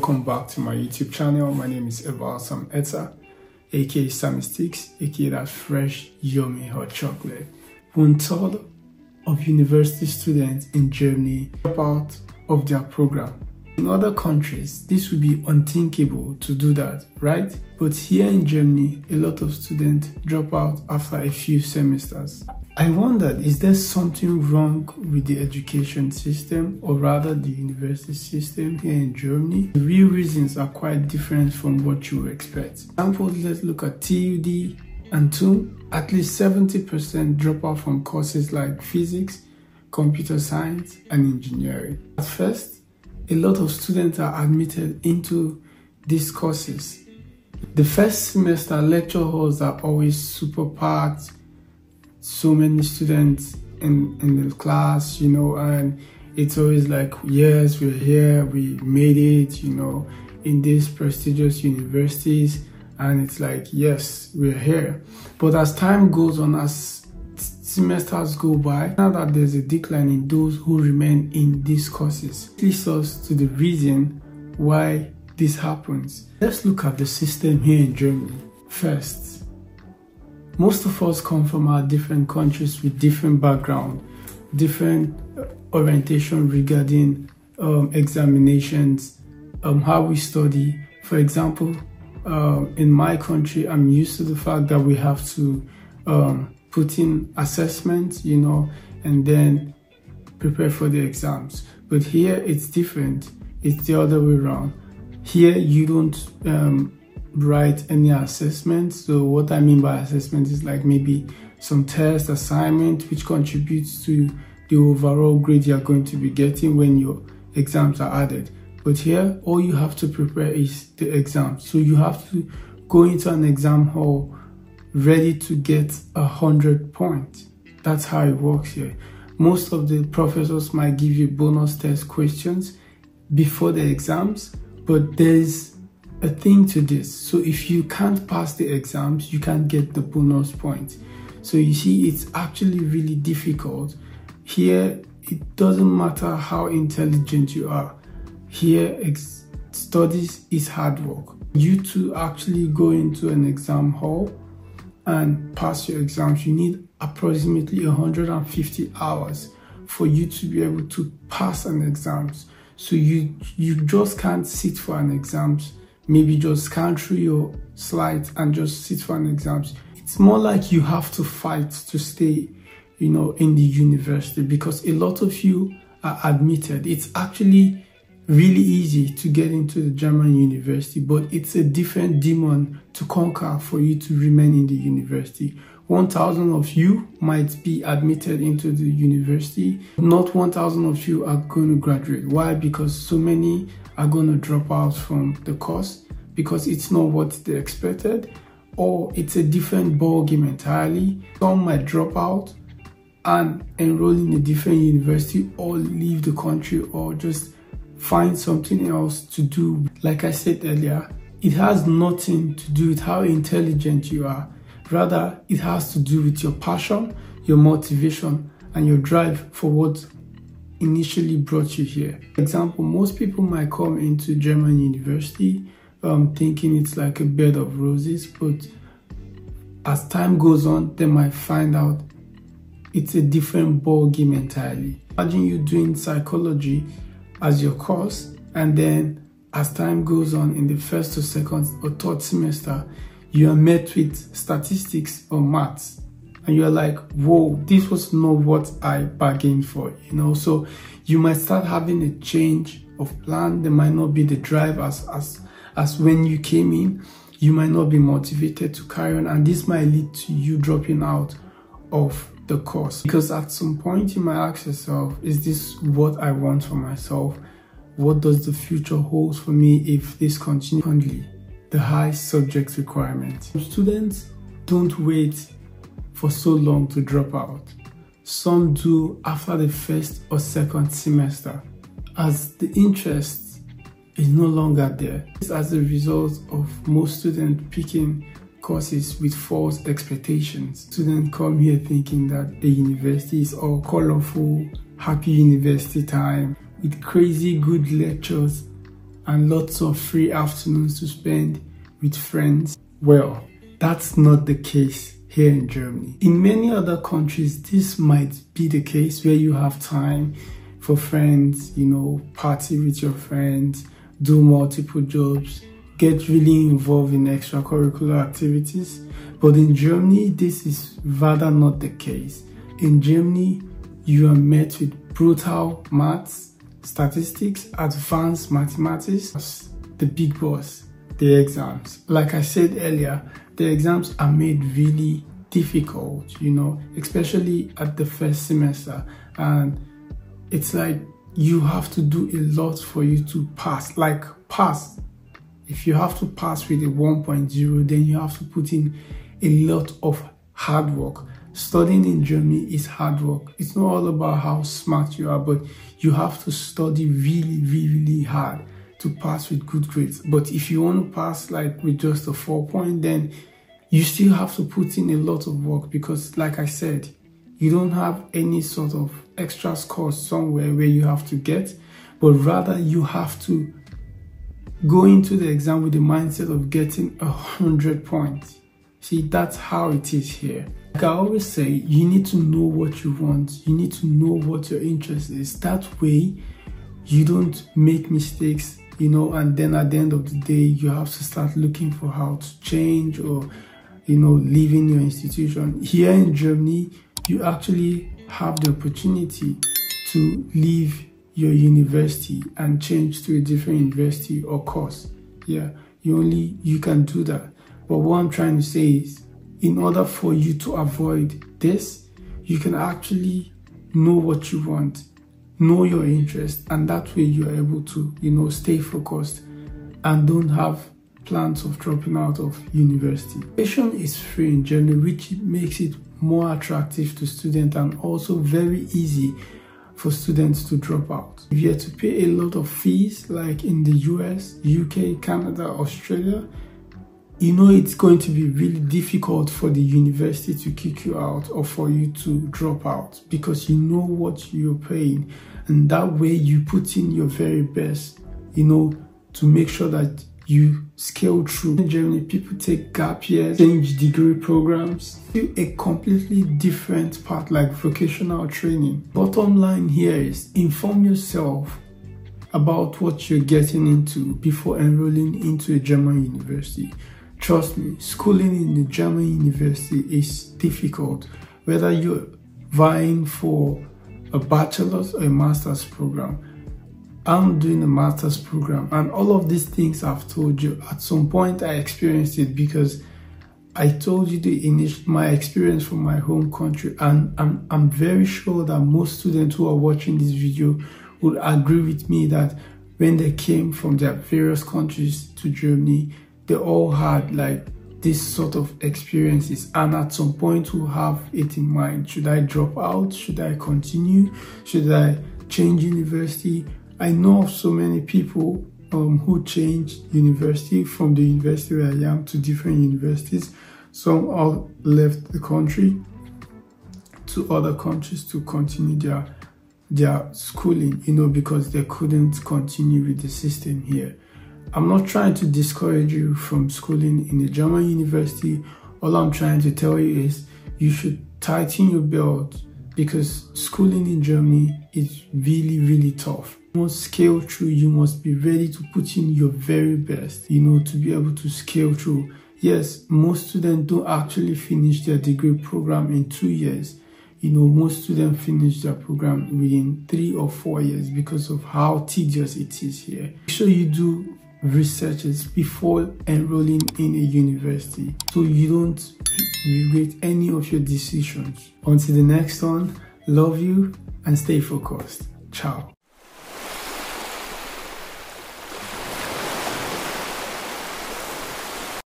welcome back to my YouTube channel. My name is Evalsam Etta, aka Sammy Sticks, aka that fresh, yummy hot chocolate. 1/3 of university students in Germany drop out of their program. In other countries, this would be unthinkable to do that, right? But here in Germany, a lot of students drop out after a few semesters. I wondered, is there something wrong with the education system, or rather the university system here in Germany? The real reasons are quite different from what you would expect. For example, let's look at TUD and TUM. At least 70% drop out from courses like physics, computer science, and engineering. At first, a lot of students are admitted into these courses. The first semester lecture halls are always super packed, so many students in the class, and it's always like, yes, we're here, we made it, in these prestigious universities, and it's like, yes, we're here. But as time goes on, as semesters go by, now that there's a decline in those who remain in these courses, it leads us to the reason why this happens. Let's look at the system here in Germany. First, most of us come from our different countries with different background, different orientation regarding examinations, how we study. For example, in my country, I'm used to the fact that we have to put in assessments, and then prepare for the exams. But here it's different. It's the other way around. Here you don't write any assessments. So what I mean by assessment is like maybe some test assignment which contributes to the overall grade you're going to be getting when your exams are added. But here all you have to prepare is the exam. So you have to go into an exam hall ready to get 100 points. That's how it works here. Most of the professors might give you bonus test questions before the exams, but there's a thing to this. So if you can't pass the exams, you can't get the bonus points. So you see, it's actually really difficult. Here, it doesn't matter how intelligent you are. Here, studies is hard work. You to actually go into an exam hall and pass your exams, you need approximately 150 hours for you to be able to pass an exam. So you just can't sit for an exam, maybe just scan through your slides and just sit for an exam. It's more like you have to fight to stay, in the university, because a lot of you are admitted. It's actually really easy to get into the German university, but it's a different demon to conquer for you to remain in the university. 1,000 of you might be admitted into the university. Not 1,000 of you are going to graduate. Why? Because so many are going to drop out from the course because it's not what they expected, or it's a different ball game entirely. Some might drop out and enroll in a different university, or leave the country, or just find something else to do. Like I said earlier, it has nothing to do with how intelligent you are. Rather, it has to do with your passion, your motivation, and your drive for what initially brought you here. For example, most people might come into German university thinking it's like a bed of roses, but as time goes on, they might find out it's a different ball game entirely. Imagine you doing psychology as your course, and then as time goes on, in the first or second or third semester, you are met with statistics or maths, and you're like, whoa, this was not what I bargained for, So you might start having a change of plan. There might not be the drive as when you came in. You might not be motivated to carry on, and this might lead to you dropping out of the course. Because at some point you might ask yourself, is this what I want for myself? What does the future hold for me if this continues? The high subject requirement. Students don't wait for so long to drop out. Some do after the first or second semester, as the interest is no longer there. This is as a result of most students picking courses with false expectations. Students come here thinking that the university is all colorful, happy university time with crazy good lectures and lots of free afternoons to spend with friends. Well, that's not the case here in Germany. In many other countries, this might be the case where you have time for friends, you know, party with your friends, do multiple jobs, get really involved in extracurricular activities. But in Germany, this is rather not the case. In Germany, you are met with brutal maths, statistics, advanced mathematics, the big boss, the exams. Like I said earlier, the exams are made really difficult, you know, especially at the first semester. And it's like you have to do a lot for you to pass. Like pass. If you have to pass with a 1.0, then you have to put in a lot of hard work. Studying in Germany is hard work. It's not all about how smart you are, but you have to study really, really hard to pass with good grades. But if you want to pass like with just a 4-point, then you still have to put in a lot of work, because like I said, you don't have any sort of extra scores somewhere where you have to get, but rather you have to go into the exam with the mindset of getting 100 points. See, that's how it is here. Like I always say, you need to know what you want. You need to know what your interest is. That way, you don't make mistakes, you know, and then at the end of the day, you have to start looking for how to change or, you know, leaving your institution. Here in Germany, you actually have the opportunity to leave your university and change to a different university or course. Yeah, you can do that. But what I'm trying to say is, in order for you to avoid this, you can actually know what you want, know your interest, and that way you're able to, you know, stay focused and don't have plans of dropping out of university. Education is free in Germany, which makes it more attractive to students and also very easy for students to drop out. If you have to pay a lot of fees, like in the US, UK, Canada, Australia, you know it's going to be really difficult for the university to kick you out or for you to drop out, because you know what you're paying, and that way you put in your very best, you know, to make sure that you scale through. In Germany, people take gap years, change degree programs, do a completely different path like vocational training. Bottom line here is, inform yourself about what you're getting into before enrolling into a German university. Trust me, schooling in the German university is difficult, whether you're vying for a bachelor's or a master's program. I'm doing a master's program, and all of these things I've told you, at some point I experienced it, because I told you my experience from my home country, and I'm very sure that most students who are watching this video would agree with me that when they came from their various countries to Germany, they all had like this sort of experiences, and at some point we'll have it in mind. Should I drop out? Should I continue? Should I change university? I know of so many people who changed university from the university where I am to different universities. Some all left the country to other countries to continue their schooling, you know, because they couldn't continue with the system here. I'm not trying to discourage you from schooling in a German university. All I'm trying to tell you is you should tighten your belt, because schooling in Germany is really, really tough. You must scale through. You must be ready to put in your very best, you know, to be able to scale through. Yes, most students don't actually finish their degree program in 2 years. You know, most students finish their program within 3 or 4 years because of how tedious it is here. Make sure you do researches before enrolling in a university, so you don't regret any of your decisions. Until the next one, love you and stay focused. Ciao.